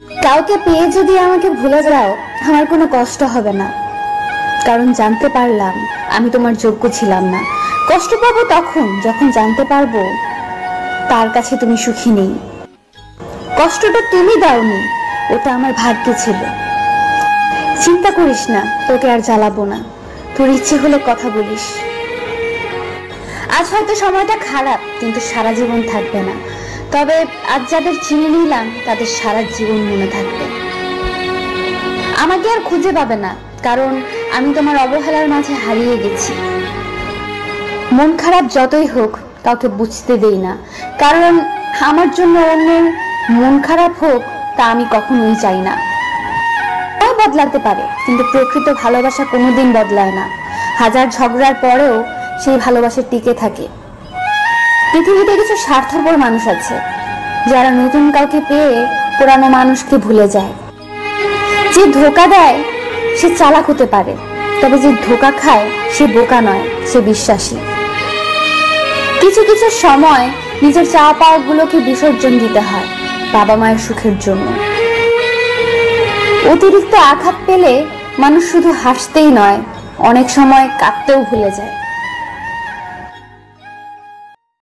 কাউকে পেয়ে যদি আমাকে ভুলে যাও, আমার কোনো কষ্ট হবে না, কারণ জানতে পারলাম আমি তোমার যোগ্য ছিলাম না। কষ্ট পাবো তখন যখন জানতে পারবো তার কাছে তুমি সুখী নেই। কষ্টটা তুমি দাওনি, ওটা আমার ভাগ্যে ছিল। চিন্তা করিস না, তোকে আর জ্বালাবো না, তোর ইচ্ছে হলে কথা বলিস। আজ হয়তো সময়টা খারাপ, কিন্তু সারা জীবন থাকবে না। তবে আজ যাদের চিনে নিলাম তাদের সারা জীবন মনে থাকবে। আমাকে আর খুঁজে পাবে না, কারণ আমি তোমার অবহেলার মাঝে হারিয়ে গেছি। মন খারাপ যতই হোক কাউকে বুঝতে দেই না, কারণ আমার জন্য অন্যের মন খারাপ হোক তা আমি কখনোই চাই না। বদলাতে পারে, কিন্তু প্রকৃত ভালোবাসা কোনোদিন বদলায় না। হাজার ঝগড়ার পরেও সেই ভালোবাসা টিকে থাকে। পৃথিবীতে কিছু স্বার্থপর মানুষ আছে যারা নতুন কাউকে পেয়ে পুরানো মানুষকে ভুলে যায়। যে ধোঁকা দেয় সে চালাক হতে পারে, তবে যে ধোঁকা খায় সে বোকা নয়, সে বিশ্বাসী। কিছু কিছু সময় নিজের চাওয়া পাওয়া গুলোকে বিসর্জন দিতে হয় বাবা মায়ের সুখের জন্য। অতিরিক্ত আঘাত পেলে মানুষ শুধু হাসতেই নয়, অনেক সময় কাঁদতেও ভুলে যায়।